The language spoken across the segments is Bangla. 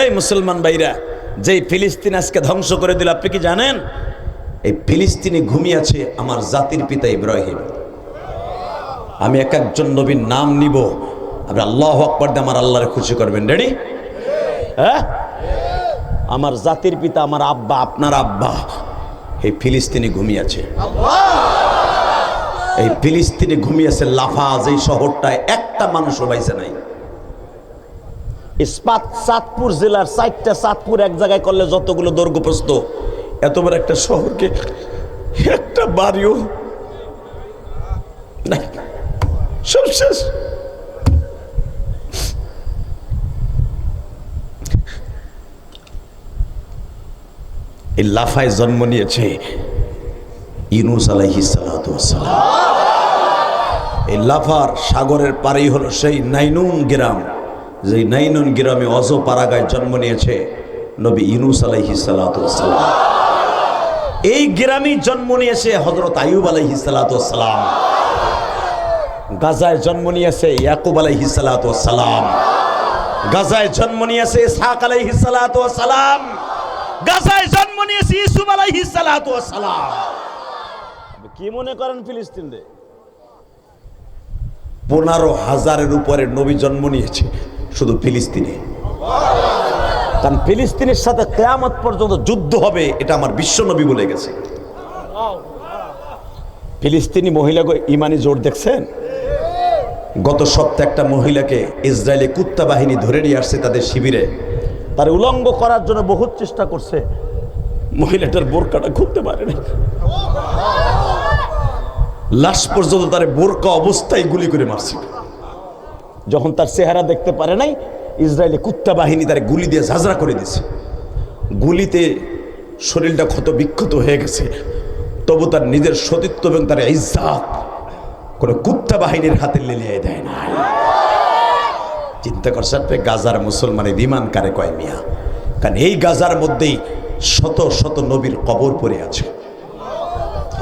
এই মুসলমান ভাইরা, যেই ফিলিস্তিন আজকে ধ্বংস করে দিল, আপনি কি জানেন এই ফিলিস্তিনে ঘুমিয়ে আছে আমার জাতির পিতা ইব্রাহিম। আমি এক একজন নবীর নাম নিব, আপনি আল্লাহু আকবার দিয়ে আমার আল্লাহরে খুশি করবেন। রেডি? হ্যাঁ, আমার জাতির পিতা, আমার আব্বা, আপনার আব্বা এই ফিলিস্তিনে ঘুমিয়ে আছে। এই ফিলিস্তিনে ঘুমিয়ে আছে লাফাজ, এই শহরটায় একটা মানুষও বাইছে নাই। ইস্পাত চাঁদপুর জেলার 4টা চাঁদপুর এক জায়গায় করলে যতগুলো দৈর্ঘ্য প্রস্থ, এত বড় একটা শহরকে একটা বাড়িও নাই, সব শেষ। এই লাফায় জন্ম নিয়েছে ইউনূস আলাইহিস সালাতু ওয়াস সালাম। এই লাফার সাগরের পারেই হলো সেই নাইনুন গ্রাম, যে নাইনুন গ্রামে অজপাড়াগায় জন্ম নিয়েছে নবী ইউনূস আলাইহিস সালাতু ওয়াস সালাম। এই গ্রামে জন্ম নিয়েছে হযরত আইয়ুব আলাইহিস সালাতু ওয়াস সালাম। গাজায় জন্ম নিয়েছে ইয়াকুব আলাইহিস সালাতু ওয়াস সালাম। গাজায় জন্ম নিয়েছে ইসহাক আলাইহিস সালাতু ওয়াস সালাম। গাজায় জন্ম নিয়েছে ইউসুফ আলাইহিস সালাতু ওয়াস সালাম। কি মনে করেন ফিলিস্তিন রে? 15,000-এর উপরে নবী জন্ম নিয়েছে শুধু ফিলিস্তিনে। কারণ ফিলিস্তিনের সাথে কিয়ামত পর্যন্ত যুদ্ধ হবে, এটা আমার বিশ্ব নবী বলে গেছে। ফিলিস্তিনি মহিলাকে ইমানি জোর দেখছেন? গত সপ্তাহে একটা মহিলাকে ইসরায়েলি কুত্তা বাহিনী ধরে নিয়ে আসছে তাদের শিবিরে। তার উলঙ্গ করার জন্য বহুত চেষ্টা করছে, মহিলাটার বোরকাটা খুলতে পারে না। লাশ পর্যন্ত তার বোরকা অবস্থায় গুলি করে মারছে। যখন তার চেহারা দেখতে পারে নাই, ইসরায়েলি কুত্তা বাহিনী তার গুলি দিয়ে ঝাঁঝরা করে দিয়েছে। গুলিতে শরীরটা ক্ষত বিক্ষত হয়ে গেছে, তবু তার নিজের সতীত্ব এবং তার ইজ্জত কোনো কুত্তা বাহিনীর হাতে লেলিয়ে দেয় না। চিন্তা করছেন গাজার মুসলমানের ঈমান কারে কয় মিয়া? কারণ এই গাজার মধ্যেই শত শত নবীর কবর পড়ে আছে।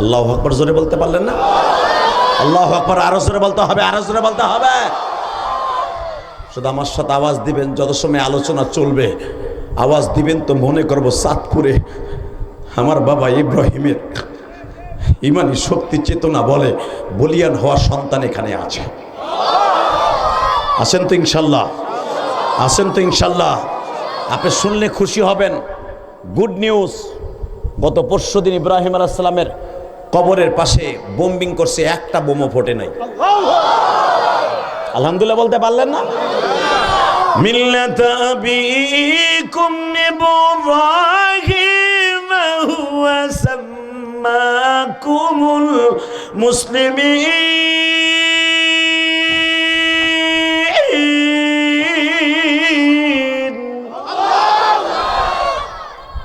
আল্লাহু আকবার জোরে বলতে পারলেন না? আল্লাহু আকবার আরো জোরে বলতে হবে, আরো জোরে বলতে হবে। শুধু আমার সাথে আওয়াজ দিবেন, যত সময় আলোচনা চলবে আওয়াজ দিবেন তো মনে করবো চাঁদপুরে আমার বাবা ইব্রাহিমের ইমানি শক্তি চেতনা বলে বলিয়ান হওয়া সন্তান এখানে আছে। আসেন তো ইনশাল্লাহ, আসেন তো ইনশাল্লাহ। আপনি শুনলে খুশি হবেন। গুড নিউজ, গত পরশুদিন ইব্রাহিম আলাইহিস সালামের কবরের পাশে বোম্বিং করছে, একটা বোমও ফোটে নাই। আলহামদুলিল্লাহ বলতে পারলেন না? মিল্লাত আবিকুম ইব্রাহিম হুয়া সাম্মাকুমুল মুসলিমিন।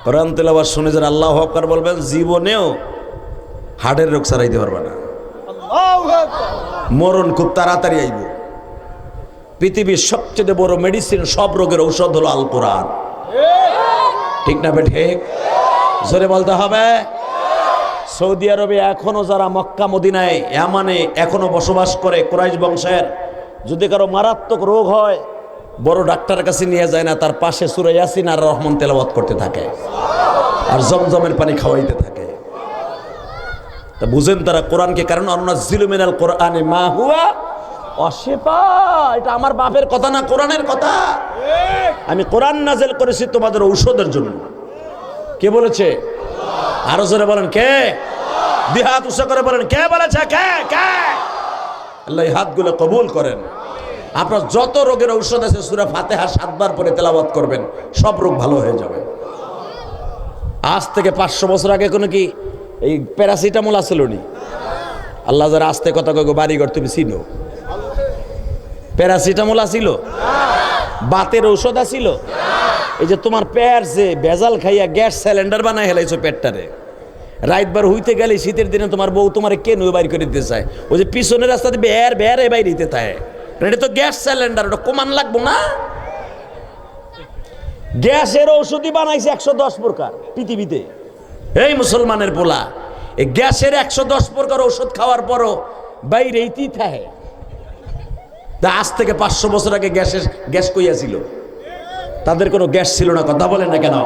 কোরআন তেলাওয়াত শুনে যারা আল্লাহু আকবার বলবেন, জীবনেও হার্টের রোগ সারাইতে পারবে না। মরণ খুব তাড়াতাড়ি আইব। পৃথিবীর সবচেয়ে বড় মেডিসিন, সব রোগের ঔষধ হলো আল কোরআন। ঠিক না বেঠে? জোরে বলতে হবে। সৌদি আরবে এখনো যারা মক্কা মদিনায় ইয়ামানে এখনো বসবাস করে কুরাইশ বংশের, যদি কারো মারাত্মক রোগ হয় বড় ডাক্তারের কাছে নিয়ে যায় না, তার পাশে সূরা ইয়াসিন আর রহমান তেলাওয়াত করতে থাকে আর জমজমের পানি খাওয়াইতে থাকে। তা বুঝেন তারা কোরআনকে, কারণ আনুনাজ্জিলু মিনাল কোরআনি মা হুয়া অশিফা। এটা আমার বাপের কথা না, কোরআনের কথা। আমি কোরআন নাযিল করেছি তোমাদের ঔষধের জন্য। কে বলেছে? আরো জোরে বলেন কে? দুই হাত উঁচু করে বলেন কে বলেছে? কে? কে? আল্লাহ এই হাতগুলো কবুল করেন। আপনার যত রোগের ঔষধ আছে সূরা ফাতিহা 7 বার পরে তেলাওয়াত করবেন, সব রোগ ভালো হয়ে যাবে। আজ থেকে 500 বছর আগে কোনো কি এই প্যারাসিটামল আসলো নি? আল্লাহ যারা আস্তে কথা কয় বাড়িঘর তুমি চিনো? প্যারাসিটামল আসিল? বাতের ঔষধ আসিল? এই যে তোমার পেট যে ভেজাল খাইয়া গ্যাস সিলিন্ডার বানাই হেলাইছো পেটটারে, রাতবার হইতে গেলে শীতের দিনে তোমার বউ তোমার কেন বাইর করে দিতে চায়, ওই যে পিছনের রাস্তাতে বের বের বাইর হইতে থাকে, এটা তো গ্যাস সিলিন্ডার, ওটা কমান লাগবো না? গ্যাসের ঔষধই বানাইছে 110 প্রকার পৃথিবীতে। এই মুসলমানের পোলা, এই গ্যাসের 110 প্রকার ঔষধ খাওয়ার পরও বাইরেইতেই থাকে। আজ থেকে 500 বছর আগে গ্যাস কইয়াছিল? তাদের কোনো গ্যাস ছিল না, কথা বলেন না কেন?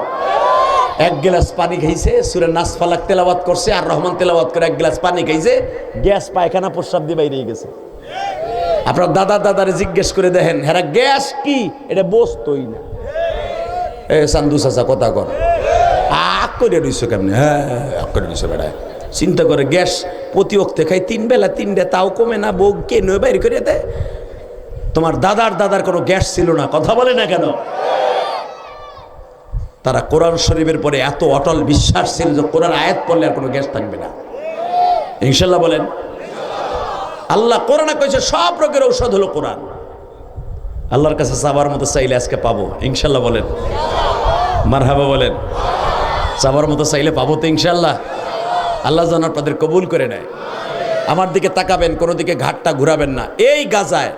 এক গ্লাস পানি খাইছে, সূরা নাস ফালাক তেলাওয়াত করছে, আর রহমান তেলাওয়াত করে এক গ্লাস পানি খাইছে, গ্যাস পায়খানা প্রস্রাব দিয়ে বাইরে গেছে। আপনার দাদারে জিজ্ঞেস করে দেখেন, হেরা গ্যাস কি এটা বসতোই না। এ চান্দু চাচা কথা কর, আক করে রইছো কেমনে? হ্যাঁ আক করে রইছো বেড়ায়। চিন্তা করে গ্যাস প্রতি অক্তে খাই 3 বেলা 3টা, তাও কমে না, বউ কে নয় বাইরে করে দেয়। তোমার দাদার কোনো গ্যাস ছিল না, কথা বলে না কেন? তারা কোরআন শরীফের পরে এত অটল বিশ্বাস ছিল যে কোরআন আয়াত পড়লে আর কোনো গ্যাস থাকবে না। ইনশাল্লাহ বলেন। আল্লাহ কোরআনে কইছে সব রোগের ঔষধ হলো কোরআন। আল্লাহর কাছে চাবার মতো চাইলে আজকে পাবো, ইনশাল্লাহ বলেন। মারহাবা বলেন। চাবার মতো চাইলে পাবো তো ইনশাল্লাহ। আল্লাহ যেন আপনাদের কবুল করে নেয়। আমার দিকে তাকাবেন, কোনো দিকে ঘাটটা ঘুরাবেন না। এই গাজায়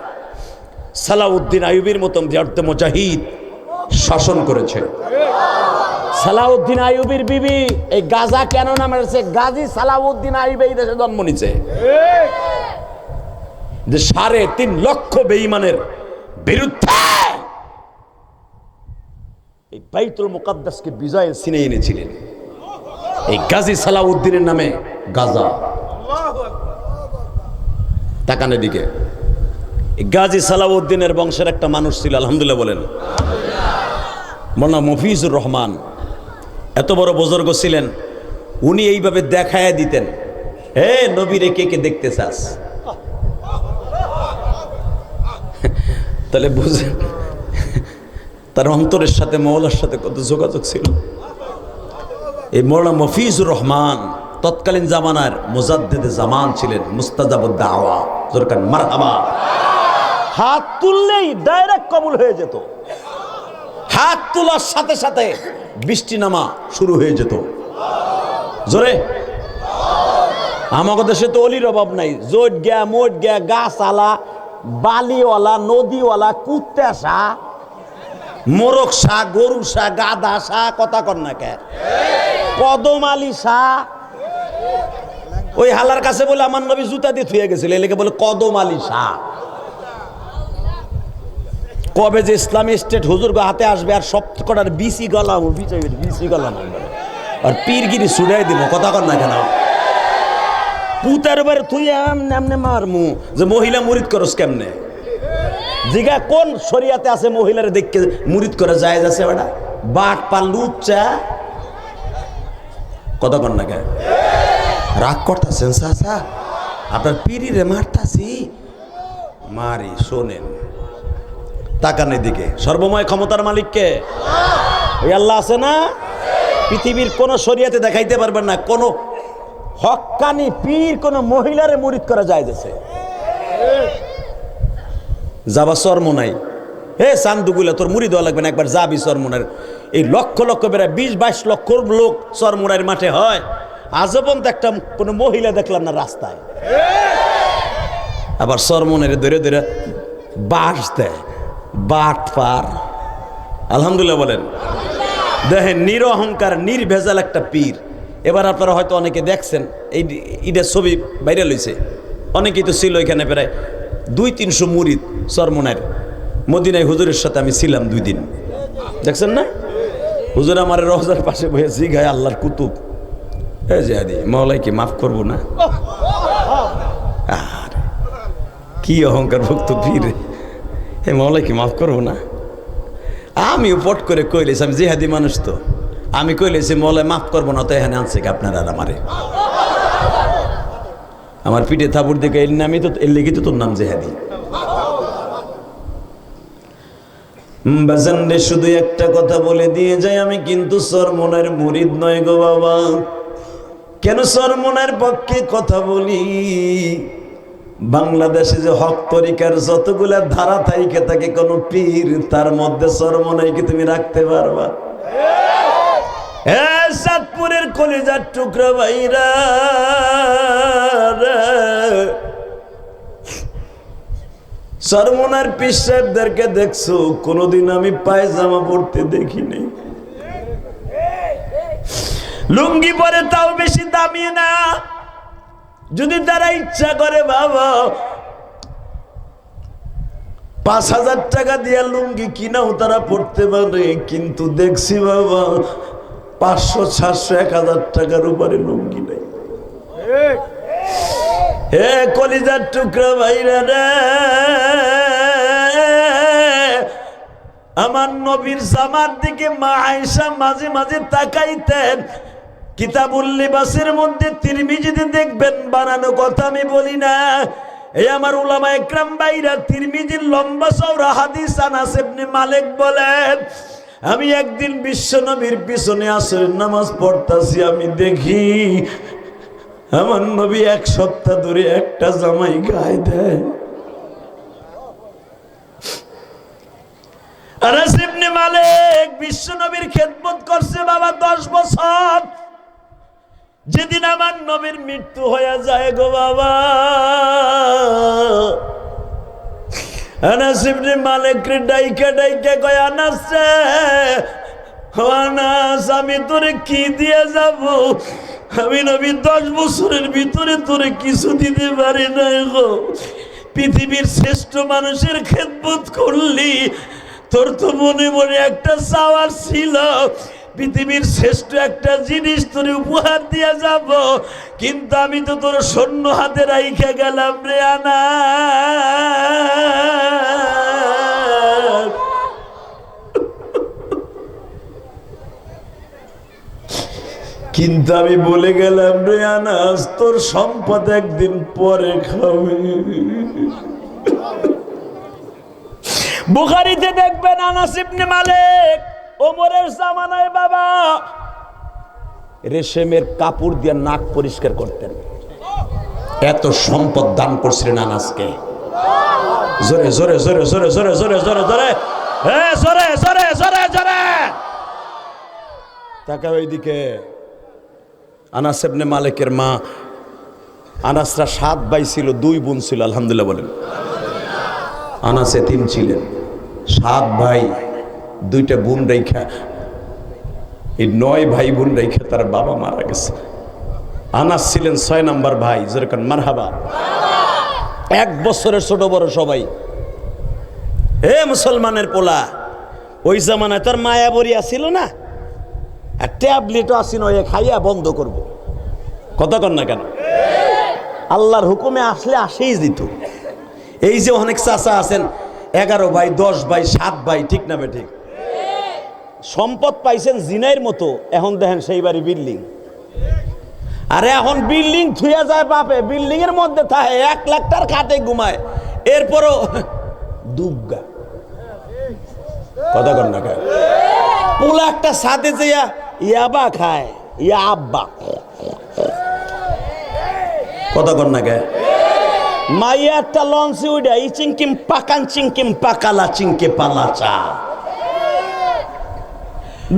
সালাউদ্দিন আইয়ুবীর মতন ব্যর্থ মুজাহিদ শাসন করেছে। সালাউদ্দিন আইয়ুবীর বিবি এই গাজা কেন নাম হয়েছে? গাজী সালাউদ্দিন আইয়ুব এই দেশে জন্ম নিছে, যে 3.5 লক্ষ বেঈমানের বিরুদ্ধে এই বাইতুল মুকাদ্দাসকে বিজয় ছিনিয়ে এনেছিলেন। এই গাজী সালাউদ্দিনের নামে গাজা। তাকানের দিকে গাজী সালাউদ্দিনের বংশের একটা মানুষ ছিল, আলহামদুলিল্লাহ বলেন। মৌলানা মফিজুর রহমান এত বড় বুজুর্গ ছিলেন, উনি এইভাবে দেখায় দিতেন, হে নবীরে কে কে দেখতে চাস? তাহলে বুঝেন তার অন্তরের সাথে মওলার সাথে কত যোগাযোগ ছিল। এই মৌলানা মফিজুর রহমান তৎকালীন জামানার মুজাদ্দিদে জামান ছিলেন, মুস্তাজাবুদ দাওয়া। জোরকান মারহাবা। হাত তুললেই ডাইরেক্ট কবুল হয়ে যেত। হাত তোলার সাথে সাথে বৃষ্টি নামা শুরু হয়ে যেত। জোরে। আমাদের দেশে তো অলির অভাব নাই। জোট গিয়া মোট গিয়া গাছওয়ালা, বালিওয়ালা, নদীওয়ালা, কুত্তা সা, মোরগ সা, গরু সা, গাধা সা, কথা কর না কে, কদম আলী সা। ওই হালার কাছে বলে আমার নবী জুতা দিয়ে থুয়ে গেছিল, এলাকে বলে কদম আলী শাহ। কবে যে ইসলামী স্টেট হুজুর হাতে আসবে আর সব কটার বিসি গলাম, বিসি গলাম আর পীরগিরি ছুড়াই দিব, কথা কর না কেন? পুতার উপরে তুই এমনে মারমু যে মহিলা মুরিদ করস কেমনে? জিগা কোন শরিয়াতে আছে মহিলারে দেখকে মুরিদ করে যায় যাচ্ছে? বেটা বাট পান লুচ্চা, কথা কর না কেন? রাগ করতেছেন চাচা? আপনার পীরিরে মারতাছি, মারি শোনেন। তাকানের দিকে। সর্বময় ক্ষমতার মালিককে ওই আল্লাহ আছে না? পৃথিবীর কোন শরিয়াতে দেখাইতে পারবেন না কোন হক্কানি পীর কোন মহিলারে মুরিদ করা যায় যাচ্ছে। যাবা চরমোনাই, হে চান্দুগুলা তোর মুরিদ হওয়া লাগবে না, একবার যাবি চরমোনার। এই লক্ষ লক্ষ বেড়া 20-22 লক্ষ লোক চরমোনার মাঠে হয়, আজও পর্যন্ত একটা কোনো মহিলা দেখলাম না রাস্তায়। আবার চরমোনারে ধরে ধরে বাস দেয়, বাট পার। আলহামদুলিল্লাহ বলেন। দেখেন নিরহংকার নির্ভেজাল একটা পীর। এবার আপনারা হয়তো অনেকে দেখছেন, এই ঈদের ছবি ভাইরাল হয়েছে, অনেকেই তো ছিল এখানে। প্রায় 200-300 মুরিদ চরমোনার মদিনায় হুজুরের সাথে আমি ছিলাম 2 দিন, দেখছেন না? হুজুর আমার রওজার পাশে বসে জিগায় আল্লাহর কুতুব, এই যে আদি মওলাই কি মাফ করবো না? আর কি অহংকার ভক্ত পীর, এই মওলাই কি মাফ করবো না? আমিও পট করে কইলেছি, আমি জিহাদি মানুষ তো, আমি কইলেছি মওলাই মাফ করবো না, তো এখানে আনছে কি আপনারা আর আমারে? আমার পিঠে থাপুর দিকে এর নামই তো, এর লেগে তো তোর নাম জিহাদি। বাজানরে শুধু একটা কথা বলে দিয়ে যাই, আমি কিন্তু চরমোনার মুরিদ নয় গো বাবা। কেন চরমোনার পক্ষে কথা বলি? বাংলাদেশে যে হক তরিকার যতগুলা ধারা থাইকে থাকে কোন পীর, তার মধ্যে চরমোনাই কি তুমি রাখতে পারবা? চাঁদপুরের কলিজার টুকরা ভাইরা, চরমোনার পীর সাহেবদেরকে দেখছো? কোনদিন আমি পায়জামা পড়তে দেখিনি। লুঙ্গি পরে তাও বেশি দামি না। যদি তারা ইচ্ছা করে বাবা 5,000 টাকা দিয়া লুঙ্গি কিনাও তারা পড়তে পারে, কিন্তু দেখছি বাবা 500, 700, 1,000 টাকার উপরে লুঙ্গি নেই। হে কলিজার টুকরা ভাইরা রে, আমার নবীর জামার দিকে মা আয়েশা মাঝে মাঝে তাকাইতেন। কিতাবুল লিবাসের মধ্যে তিরমিজিতে দেখবেন, বানানো কথা আমি বলি না। এই আমার উলামা একরাম ভাইরা তিরমিজির লম্বা চওড়া হাদিস আনাস ইবনে মালিক বলেন, আমি একদিন বিশ্ব নবীর পিছনে আসরের নামাজ পড়তাছি, আমি দেখি আমার নবী 1 সপ্তাহ ধরে একটা জামাই গায়ে দেয়। আনাস ইবনে মালিক বিশ্ব নবীর খেদমত করছে বাবা 10 বছর। যেদিন আমার নবীর মৃত্যু হয়ে যায় গো বাবা, আনাস ইবনে মালিক রে ডাইকা ডাইকা কয়, আনাস রে, আনাস আমি তোরে কি দিয়ে যাব? আমি নবী 10 বছরের ভিতরে তোরে কিছু দিতে পারি নাই গো। পৃথিবীর শ্রেষ্ঠ মানুষের খেদমত করলি, তোর তো মনে মনে একটা চাওয়ার ছিল, পৃথিবীর শ্রেষ্ঠ একটা জিনিস তোর উপহার দিয়ে যাব, কিন্তু আমি তো তোর শূন্য হাতে রাইখা গেলাম রে আনাস। কিন্তু আমি বলে গেলাম রে আনাস, তোর সম্পদ একদিন পরে খাবে। বুখারীতে দেখবেন আনাস ইবনে মালিক ওমরের জামানায় বাবা রেশমের কাপড় দিয়ে নাক পরিষ্কার করতেন। এত সম্পদ দান করছিলেন আনাসকে। জোরে জোরে জোরে জোরে জোরে জোরে জোরে জোরে, হ্যাঁ জোরে জোরে জোরে জোরে তাকাও এইদিকে। আনাস ইবনে মালিকের মা, আনাসরা 7 ভাই ছিল, 2 বোন ছিল। আলহামদুলিল্লাহ বলেন। আনাস এতিম ছিলেন, 7 ভাই, 2টা বোন রেখা, এই 9 ভাই বোন রেখা তার বাবা মারা গেছে। আনাস ছিলেন 6 নাম্বার ভাই। যেরকম মারহাবা। 1 বছরের ছোট বড় সবাই। হে মুসলমানের পোলা, ওই জামানায় তার মায়া বরিয়া ছিল না, আর ট্যাবলেটও আসিন, ওই খাইয়া বন্ধ করব। কথা কন না কেন? আল্লাহর হুকুমে আসলে আসেই দিত। এই যে অনেক চাচা আছেন, 11 ভাই, 10 ভাই, 7 ভাই, ঠিক না বে ঠিক? সম্পদ পাইছেন জিনাইর মতো, এখন দেখেন সেই বাড়ি বিল্ডিং। আরে এখন বিল্ডিং থুয়া যায় বাপে, বিল্ডিং এর মধ্যে থাকে, 1 লাখ টাকার খাটে ঘুমায়, এরপরও দুবগা। কথা কন না কেন? পোলা একটা সাথে যে ইয়াবা খায়, ইয়া আব্বা। কথা কন না কে? মাইয়া একটা লঞ্চে উঠা ই চিংকিম পাকান চিংকিম পাকালা চিংকে পালাচা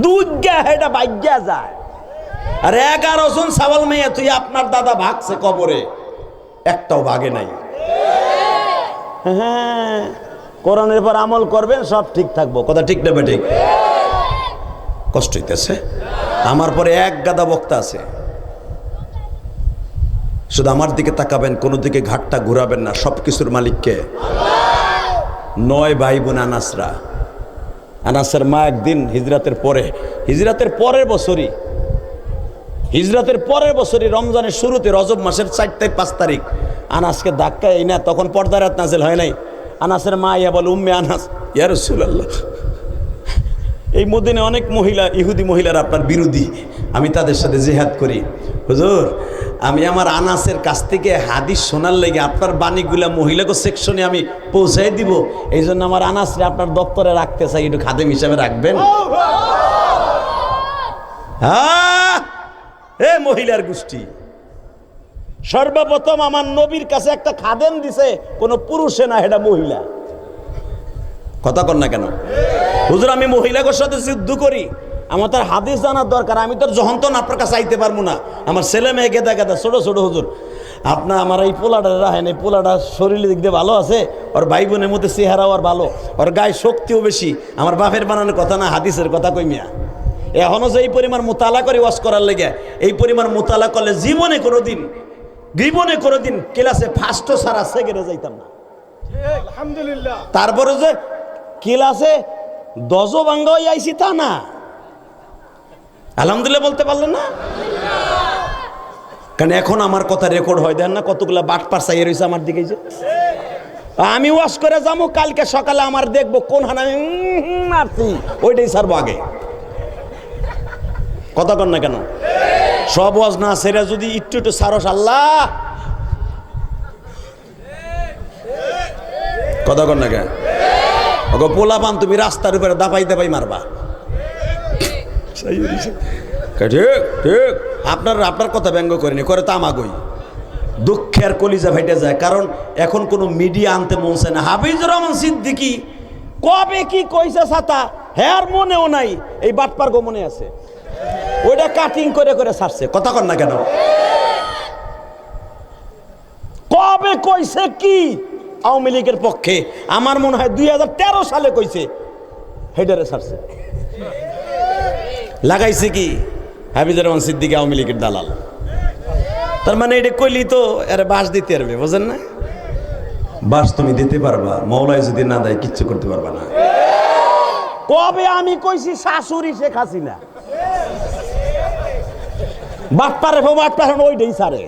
দুধ গা হেটা ভাগ্যা যায়। আর 11 জন সাবাল মেয়ে তুই আপনার দাদা ভাগছে কবরে, একটাও ভাগে নাই। হ্যাঁ, কোরআনের পর আমল করবেন, সব ঠিক থাকবো। কথা ঠিক না বেঠিক? কষ্ট হইতেছে। আমার পরে 1 গাদা বক্তা আছে, শুধু আমার দিকে তাকাবেন, কোনো দিকে ঘাটটা ঘুরাবেন না। সব কিছুর মালিককে 9 ভাই বোন আনাসরা। আনাসের মা একদিন হিজরাতের পরের বছরই রমজানের শুরুতে, রজব মাসের 4 তারিখ 5 তারিখ আনাসকে ধাক্কা এই না, তখন পর্দার রাত নাজিল হয় নাই। আনাসের মা ইয়া বলে, উম্মে আনাস, ইয়া রাসূলুল্লাহ, এই মদিনায় অনেক মহিলা, ইহুদি মহিলারা আপনার বিরোধী, আমি তাদের সাথে জিহাদ করি। হুজুর, আমি আমার আনাসের কাছ থেকে হাদিস শোনার লেগে আপনার বাণীগুলা মহিলাকে সেকশনে আমি পৌঁছাই দিব, এই জন্য আমার আনাসরে আপনার দপ্তরে রাখতে চাই, একটু খাদেম হিসাবে রাখবেন। হ্যাঁ, এ মহিলার গোষ্ঠী সর্বপ্রথম আমার নবীর কাছে একটা খাদেম দিছে, কোন পুরুষে না, এটা মহিলা। কথা কন না কেন? হুজুর, আমি মহিলাদের সাথে যুদ্ধ করি, আমার তার হাদিস জানার দরকার, আমি তোর যহন্তন আপনার কাছে আইতে পারবো না, আমার ছেলে মেয়ে গেদা গেদা ছোট ছোট। হুজুর, আপনার আমার এই পোলাটা রাখেন, এই পোলাটা শরীরের দিক দিয়ে ভালো আছে, ওর ভাই বোনের মধ্যে চেহারাও আর ভালো, ওর গায়ে শক্তিও বেশি, আমার বাপের বানানোর কথা না, হাদিসের কথা কই মিয়া। এখনো যে এই পরিমাণ মোতালা করে ওয়াজ করার লেগে, এই পরিমাণ মোতালা করলে জীবনে কোনোদিন ক্লাসে ফার্স্টও ছাড়া সেকেন্ডে যাইতাম না। আলহামদুলিল্লাহ। তারপরে যে ক্লাসে দজও ভাঙ্গা হয়ে আইছি তা না, আলহামদুলিল্লাহ বলতে পারলেন না? কারণ এখন আমার কথা রেকর্ড হয়, দেন না কতগুলা বাটপার চাইয়ে রয়েছে আমার দিকে। যে আমি ওয়াশ করে যাবো, কালকে সকালে আমার দেখবো কোন হানা মারছি, ওইটাই ছাড়বো আগে। কথা কন না কেন? সব ওয়াজ না সেরা যদি একটু একটু সারস আল্লাহ, কথা কন না কেন? ওকে পোলা পান তুমি রাস্তার উপরে দাপাই দাপাই মারবা। ঠিক ঠিক, আপনার কথা ব্যঙ্গ করেনি, করে তো আমাগই দুঃখের কলিজা ফেটে যায়। কারণ এখন কোনো মিডিয়া আনতে মন চায় না। হাফিজুর রহমান সিদ্দিকী কবে কি কইছে ছাতা হ্যার মনেও নাই, এই বাটপার গো মনে আছে, ওইটা কাটিং করে করে ছাড়ছে। কথা কন না কেন? কবে কইছে কি আওয়ামী লীগের পক্ষে? আমার মনে হয় 2013 সালে কইছে, হেডারে ছাড়ছে। লাগাইছে কি হাফিজুর রহমান সিদ্দিকী আওয়ামী লীগের দালাল। তার মানে এটা কইলি তো আরে বাস দিতে পারবে, বুঝেন না? বাস তুমি দিতে পারবা, মৌলাই যদি না দেয় কিচ্ছু করতে পারবা না। কবে আমি কইছি শাশুড়ি শেখ হাসিনা বাটপারে বাটপারে ওইটাই সারে।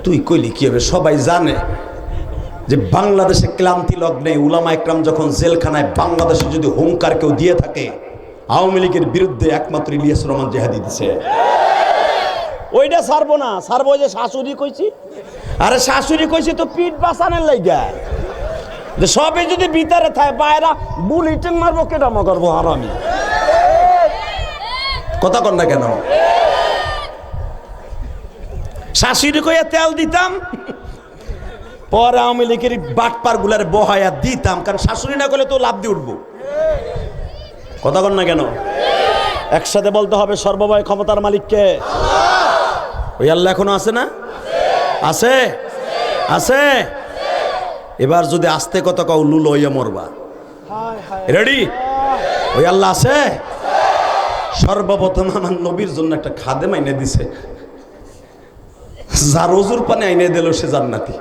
তুই কইলি কি হবে? সবাই জানে যে বাংলাদেশে ক্লান্তি লগ্নে উলামা একরাম যখন জেলখানায়, বাংলাদেশে যদি হুঙ্কার কেউ দিয়ে থাকে আওয়ামী লীগের বিরুদ্ধে একমাত্র ইলিয়াস রহমান জেহাদি দিছে। ওইটা ছাড়বো না, ছাড়বো যে শাশুড়ি কইছি। আরে শাশুড়ি কইছি তো পিঠ বাঁচানোর লাইগা, যে সবে যদি ভিতরে থাকে বাইরা বুলেটিন মারবো, কেটা মগরবো আর আমি। কথা কন না কেন? শাশুড়ি কইয়া তেল দিতাম, পরে আওয়ামী লীগের বাটপার গুলার বহায়া দিতাম, কারণ শাশুড়ি না করলে তো লাভ দিয়ে উঠবো। কথা কন না কেন? একসাথে বলতে হবে সর্বময় ক্ষমতার মালিককে। ওই আল্লাহ এখনো আছে না? আছে আছে। এবার যদি আস্তে কথা কাউ লুলো হইয়া মরবা, রেডি? ওই আল্লাহ আছে। সর্বপ্রথম আমার নবীর জন্য একটা খাদেম আইনে দিছে, যার ওজুর পানি আইনে দিল সে জান্নাতি।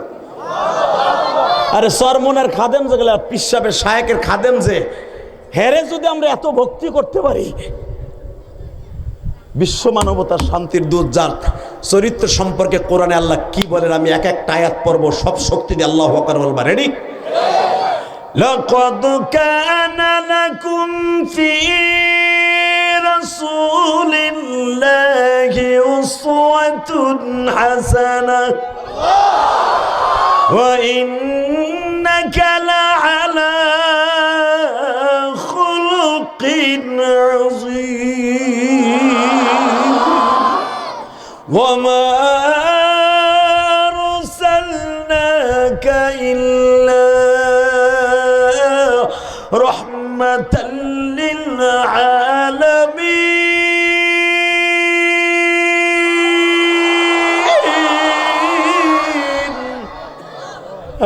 আরে সরমনের খাদেম যেগুলা, পিসাবের শায়েকের খাদেম, যে হেরে যদি আমরা এত ভক্তি করতে পারি, বিশ্ব মানবতার শান্তির দূত, যার চরিত্র সম্পর্কে কোরআনে আল্লাহ কি বলেন আমি এক একটা আয়াত পড়ব, সব শক্তি দিয়ে আল্লাহু আকবার বলবা। রেডি? লাকাদ কানা লাকুম ফি রাসূলিল্লাহি উসওয়াতুন হাসানাহ ওয়া ইন্নাকা লাআলা খুলুকিন আযীম وما أرسلناك إلا رحمة للعالمين।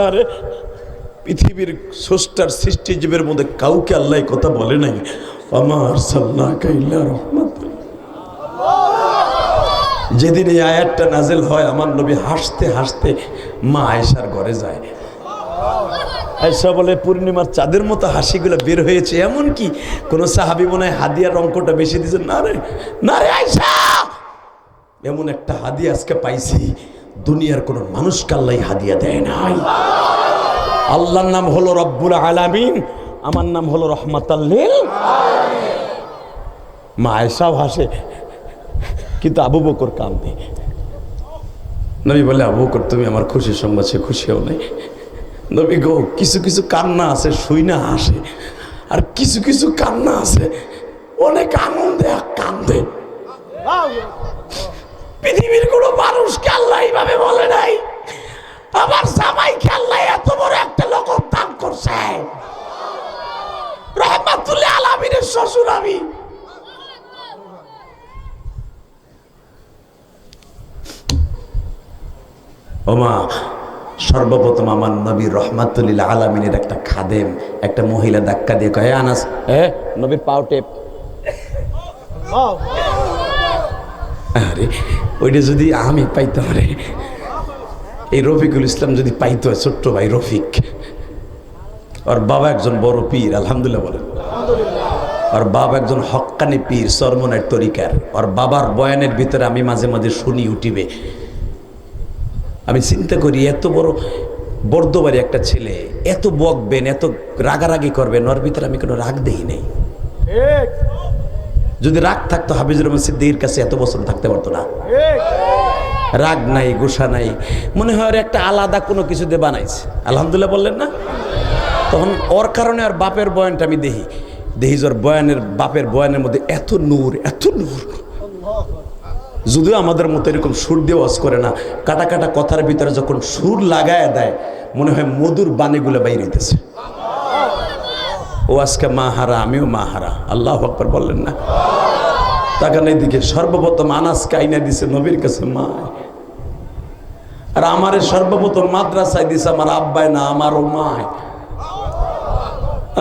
আরে পৃথিবীর স্রষ্টার সৃষ্টি জীবের মধ্যে কাউকে আল্লাহ কথা বলে নাই, ওমা আরসালনাকা ইল্লা রাহমাতাল। যেদিন এই আয়াতটা নাজেল হয়, আমার নবী হাসতে হাসতে মা আয়েশার ঘরে যায়। আয়েশা বলে পূর্ণিমার চাঁদের মতো হাসিগুলো বের হয়েছে, এমন কি কোন সাহাবী মনে হয় হাদিয়ার অঙ্কটা বেশি দিয়েছে? না রে না রে আয়েশা, এমন একটা হাদিয়া আজকে পাইছি দুনিয়ার কোন মানুষকে আল্লাহ হাদিয়া দেয় নাই। আল্লাহর নাম হলো রব্বুল আলামিন, আমার নাম হলো রহমাতাল লিল আলামিন। মা আয়েশাও হাসে, কিন্তু আবু বকর কাঁদে। নবী বলে, আবু বকর তুমি আমার খুশির সংবাদ, সে খুশিও নাই। নবী গো, কিছু কিছু কান্না আছে শুই না হাসে, আর কিছু কিছু কান্না আছে অনেক আনন্দে কান্দে। পৃথিবীর কোনো মানুষকে আল্লাহ এইভাবে বলে নাই, আমার জামাইকে আল্লাহ এত বড় একটা লোক দান করছে। রহমাতুল আলামিনের শ্বশুর আমি। ওমা, সর্বপ্রথম আমার নবী রহমাতুল আলামিনের একটা খাদেম, একটা মহিলা ধাক্কা দিয়ে কয়, আনাস নবীর পাও টেপ। আরে ওইটা যদি আমি পাইতাম রে, এই রফিকুল ইসলাম যদি পাইতো, ছোট্ট ভাই রফিক, ওর বাবা একজন বড় পীর, আলহামদুলিল্লাহ বলেন। ওর বাবা একজন হক্কানি পীর, চরমনের তরিকার। ওর বাবার বয়ানের ভিতরে আমি মাঝে মাঝে শুনি উঠিবে। আমি চিন্তা করি এত বড় বর্দবাড়ি একটা ছেলে, এত বকবেন, এত রাগারাগি করবেন, ওর ভিতরে আমি কোনো রাগ দেই নেই। যদি রাগ থাকতো হাফিজুর রহমান সিদ্দিকীর কাছে এত বছর থাকতে পারতো না। রাগ নাই, গোসা নাই, মনে হয় একটা আলাদা কোনো কিছু দিয়ে বানাইছে। আলহামদুলিল্লাহ বললেন না? তখন ওর কারণে আর বাপের বয়ানটা আমি দেখি ওর বয়ানের, বাপের বয়ানের মধ্যে এত নূর, এত নূর। যদিও আমাদের মতো এরকম সুর দিয়ে ওয়াজ করে না, কাটা কাটা কথার ভিতরে যখন সুর লাগায় দেয় মনে হয় মধুর বাণীগুলো বাইরে হইতেছে। ও আজকে মা হারা, আমিও মা হারা। আল্লাহু আকবার বললেন না? তাকান এইদিকে, সর্বপ্রথম আনাসকে আইনা দিছে নবীর কাছে মা, আর আমারে সর্বপ্রথম মাদ্রাসায় দিছে আমার আব্বাই না, আমারও মায়।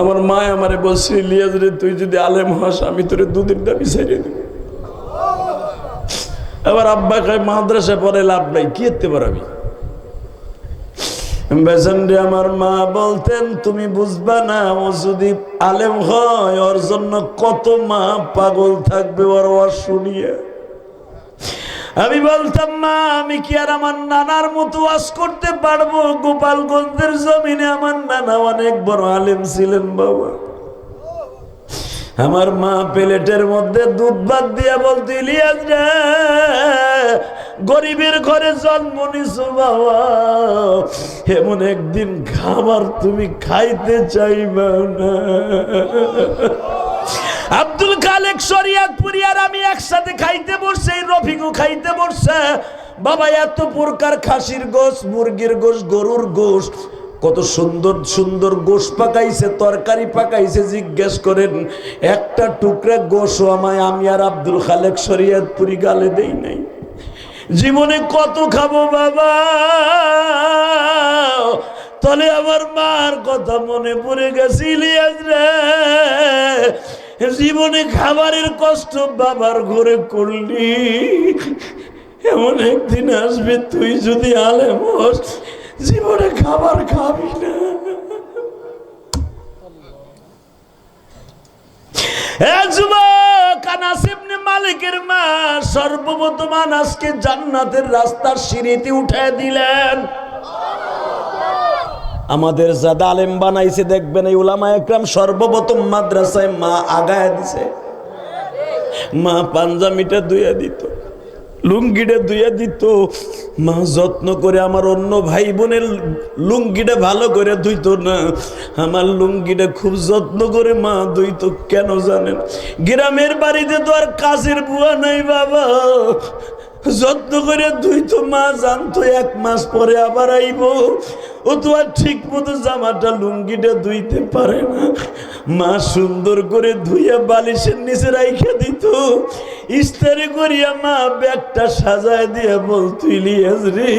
আমার মায় আমারে বলছে, ইলিয়াস রে তুই যদি আলেম হস আমি তোরে দুধের দাবি ছেড়ে দেব। আবার আব্বা কয় মাদ্রাসায় পড়ে লাভ নাই, কি করতে পারবি? বেসন্ডে আমার মা বলতেন, তুমি বুঝবা না, ও যদি আলেম হয় ওর জন্য কত মা পাগল থাকবে ওর ওয়াজ শুনিয়ে। আমি বলতাম, মা আমি কি আর আমার নানার মতো ওয়াজ করতে পারবো? গোপালগঞ্জের জমিনে আমার নানা অনেক বড় আলেম ছিলেন বাবা। আমার মা প্লেটের মধ্যে দুধ ভাত দিয়া বলতে, ইলিয়াস রে গরিবের ঘরে জন্ম নিছো বাবা, এমন একদিন খাবার তুমি খাইতে চাইবা না। আব্দুল খালেক শরিয়তপুরি আর আমি একসাথে খাইতে বসছে, রফিকও খাইতে বসছে। বাবা এত প্রকার, খাসির গোশ, মুরগির গোশ, গরুর গোশ, কত সুন্দর সুন্দর গোশ পাকাইছে, তরকারি পাকাইছে। জিজ্ঞেস করেন একটা টুকরা গোশও আমায় আমি আর আব্দুল খালেক শরিয়তপুরি গালে দেই নাই। জীবনে কত খাবো বাবা। তলে আমার মার কথা মনে পড়ে গেছে, ইলিয়াস রে জীবনে খাবারের কষ্ট বাবার ঘরে করলি, এমন একদিন আসবে তুই যদি আলেম হস জীবনে খাবার খাবি না। যুবক, আনাস ইবনে মালিকের মা সর্বপ্রথম আনাসকে জান্নাতের রাস্তার সিঁড়িতে উঠায় দিলেন। আমাদের যারা আলেম বানাইছে দেখবেন এই উলামা একরাম সর্বপ্রথম মাদ্রাসায় মা আগায় দিছে। মা পাঞ্জামিটা ধুইয়া দিত, লুঙ্গিটা ধুইয়া দিত। মা যত্ন করে আমার অন্য ভাই বোনের লুঙ্গিটা ভালো করে ধুইতো না, আমার লুঙ্গিটা খুব যত্ন করে মা ধুইতো। কেন জানেন? গ্রামের বাড়িতে তো আর কাজের বুয়া নাই বাবা, যত্ন করে ধুইতো। মা জানতো 1 মাস পরে আবার আইব, ও তো আর ঠিক মতো জামাটা লুঙ্গিটা ধুইতে পারে না। মা সুন্দর করে ধুইয়া বালিশের নিচে রাইখা দিত। ইস্তারি করিয়া মা ব্যাগটা সাজায় দিয়া বলতো, ইলিয়াস রে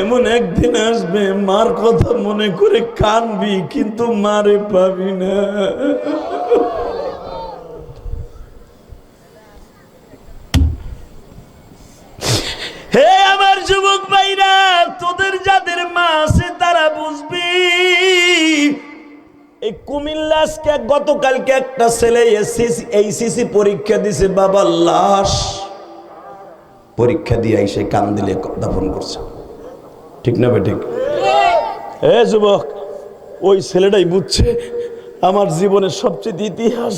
এমন একদিন আসবে মার কথা মনে করে কানবি, কিন্তু মারে পাবি না। হে আমার যুবক ভাইরা, তোদের যাদের মা আছে তারা বুঝবি। এই কুমিল্লা আজকে গতকালকে একটা ছেলে এইচএসসি পরীক্ষা দিছে, বাবা লাশ পরীক্ষা দিয়ে এসে কান দিলে দাফন করছে। ঠিক না বেঠিক? এ যুবক, ওই ছেলেটাই বুঝছে আমার জীবনের সবচেয়ে ইতিহাস,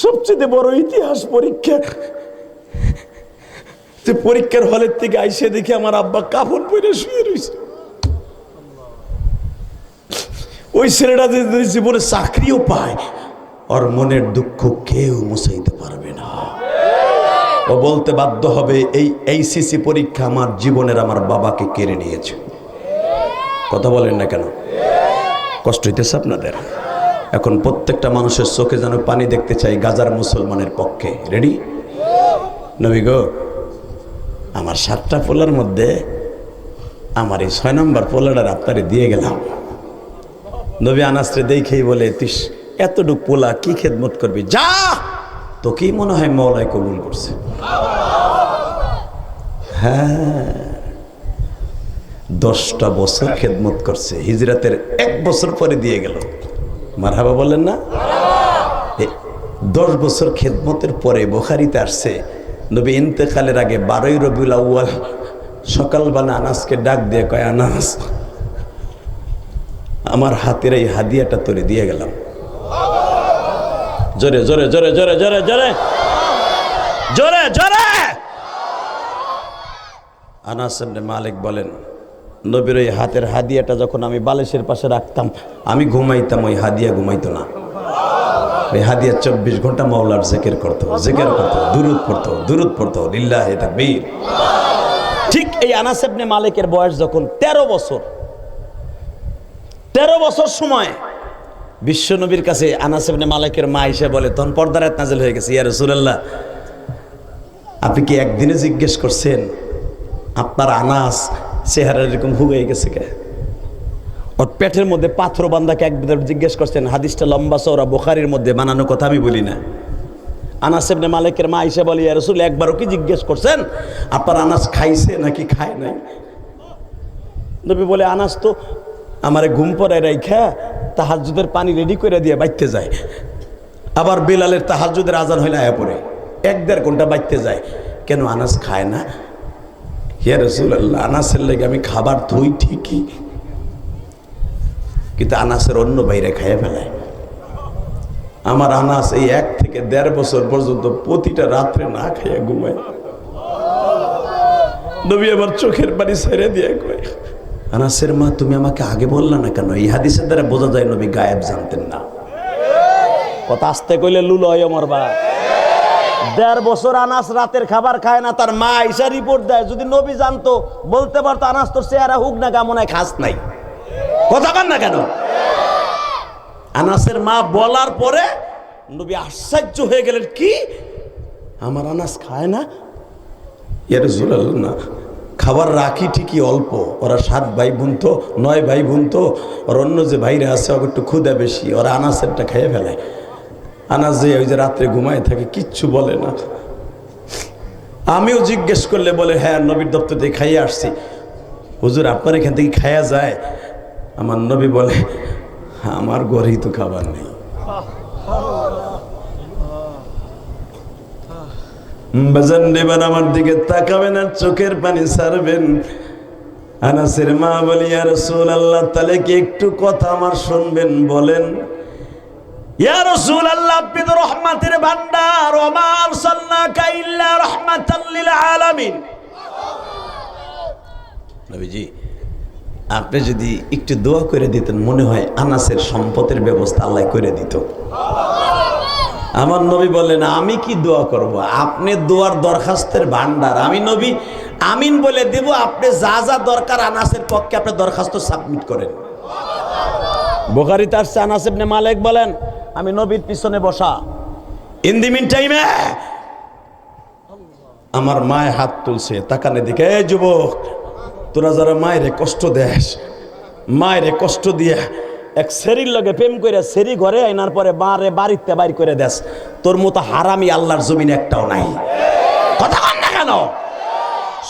সবচেয়ে বড় ইতিহাস পরীক্ষা। পরীক্ষার হলের থেকে আইসে দেখি আমার আব্বা কাফন পরে শুয়ে রয়েছে। ওই ছেলেটা যদি জীবনে চাকরিও পায়, ওর মনের দুঃখ কেউ মুছাইতে পারবে না। ও বলতে বাধ্য হবে এই এইচএসসি পরীক্ষা আমার জীবনের আমার বাবাকে কেড়ে নিয়েছে। কথা বলেন না কেন? কষ্ট হইতেছে আপনাদের? এখন প্রত্যেকটা মানুষের চোখে যেন পানি দেখতে চাই গাজার মুসলমানের পক্ষে। রেডি? নবী গো, আমার 7টা পোলার মধ্যে আমার এই 6 নম্বর পোলাটার আপনারে দিয়ে গেলাম। নবী আনাসরে দেখেই বলে, তুই এতটুক পোলা কি খেদমত করবি, যা, তো কি মনে হয় মওলাই কবুল করছে? হ্যাঁ, 10টা বছর খেদমত করছে, হিজরাতের 1 বছর পরে দিয়ে গেল। মারহাবা বলেন না? 10 বছর খেদমতের পরে বুখারীতে আসছে নবী ইন্তেকালের আগে 12ই রবিউল আউয়াল সকালবেলা আনাসকে ডাক দিয়ে কয়, আনাস আমার হাতের এই হাদিয়াটা তোরে দিয়ে গেলাম। জোরে জোরে জোরে জোরে জোরে জোরে জোরে জোরে। আনাস ইবনে মালিক বলেন, নবীর ওই হাতের হাদিয়াটা যখন আমি বালিশের পাশে রাখতাম, আমি ঘুমাইতাম, ওই হাদিয়া ঘুমাইতো না। ওই হাদিয়া 24 ঘন্টা মাওলার জিকির করতো, দুরূদ পড়তো লিল্লাহি তাকবীর। ঠিক এই আনাস ইবনে মালিকের বয়স যখন 13 বছর সময় বিশ্ব নবীর কাছে আনাস ইবনে মালিকের মা এসে বলে, তখন পর্দার আয়াত নাযিল হয়ে গেছে, ইয়া রাসূলুল্লাহ আপনি কি একদিনে জিজ্ঞেস করছেন আপনার আনাস চেহারা এরকম হুগে গেছে কে? ওর পেটের মধ্যে পাথর বান্ধাকে একবার জিজ্ঞেস করছেন। হাদিসটা লম্বা চওড়া, বুখারীর মধ্যে বানানো কথা, আমি বলি না। আনাস ইবনে মালিকের মা এসে বলে, ইয়া রাসূল একবারও কি জিজ্ঞেস করছেন আপনার আনাস খাইছে নাকি খায় নাই? নবী বলে, আনাস তো আমারে ঘুম পড়ায় রাইখা তাহাজ্জুদের পানি রেডি করে দিয়ে বাইতে যায়, আবার বেলালের তাহাজ্জুদের আজান হইলে আয়া পড়ে 1-1.5 ঘন্টা বাইতে যায়, কেন আনাস খায় না? ইয়া রাসূলুল্লাহ আনাসের লাগে আমি খাবার থই ঠিকই, কিন্তু আনাসের অন্য বাইরে খাইয়া ফেলায়। আমার আনাস এই 1 থেকে 1.5 বছর পর্যন্ত প্রতিটা রাত্রে না খাইয়া ঘুমায়। নবী আমার চোখের পানি ছেড়ে দিয়ে কয়, আনাসের মা তুমি আমাকে আগে বললা না কেন? এই হাদিসের দ্বারা বোঝা যায় নবী গায়েব জানতেন না। কথা আস্তে কইলে লুলো হয় মরবা। 1.5 বছর আনাস রাতের খাবার খায় না, তার মা ঈশা রিপোর্ট দেয়, যদি নবী জানতো বলতে পারতো আনাস তোর চেহারা হুক না কেমন খাস নাই। কথা বল না কেন? আনাসের মা বলার পরে নবী আশ্চর্য হয়ে গেলেন, কি আমার আনাস খায় না? ইয়া রাসূলুল্লাহ না, খাবার রাখি ঠিকই অল্প, ওরা 7 ভাই বোন তো, 9 ভাই বোন তো, ওর অন্য যে ভাইরা আছে ওকে একটু ক্ষুধা বেশি, ওরা আনাসেরটা খেয়ে ফেলায়। আনাস যে ওই যে রাত্রে ঘুমায় থাকে, কিচ্ছু বলে না। আমিও জিজ্ঞেস করলে বলে, হ্যাঁ নবীর দপ্তর থেকে খাইয়ে আসছি। হুজুর আপনার এখান থেকে খাইয়া যায়? আমার নবী বলে, আমার ঘরেই তো খাবার নেই। বাজান দেবেন আমার দিকে তাকাবেন আর চোখের পানি ছাড়বেন। আনাসের মা বলি, ইয়া রাসূলুল্লাহ তাহলে কি একটু কথা আমার শুনবেন? বলেন। ইয়া রাসূলুল্লাহ আপনি তো রহমতের ভান্ডার, ওয়া মা আরসালনাকা ইল্লা রাহমাতাল লিল আলামিন। নবীজি আপনি যদি একটু দোয়া করে দিতেন, মনে হয় আনাসের সম্পদের ব্যবস্থা আল্লাহ করে দিত। আমার নবী বলেন, আমি কি দোয়া করব? আপনি দোয়ার দরখাস্তের ভান্ডার, আমি নবী আমিন বলে দেব। আপনি যা যা দরকার আনাসের পক্ষে আপনি দরখাস্ত সাবমিট করেন। বুখারীতে আসছে, আনাস ইবনে মালিক বলেন, আমি নবীর পিছনে বসা, ইন দি মিন টাইমে আমার মায়ে হাত তুলছে, তাকানে দিকে, এই যুবক তোরা যারা মায়েরে কষ্ট দেস, মায়েরে কষ্ট দিয়ে এক সেরির লগে প্রেম করে সেরি ঘরে আইনার পরে বারে বাড়িতে বাইর করে দেস, তোর মতো হারামি আল্লাহর জমিনে একটাও নাই। কথা বল না কেন?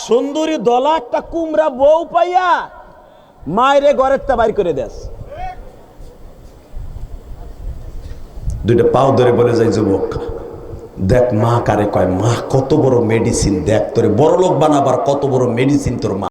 সুন্দরী দলা একটা কুমড়া বউ পাইয়া মায়েরে ঘরের তে বাইর করে দেস। 2টা পাও ধরে বলে যায়, যুবক দেখ মা কারে কয়, মা কত বড় মেডিসিন, দেখ তোরে বড় লোক বানাবার কত বড় মেডিসিন তোর মা।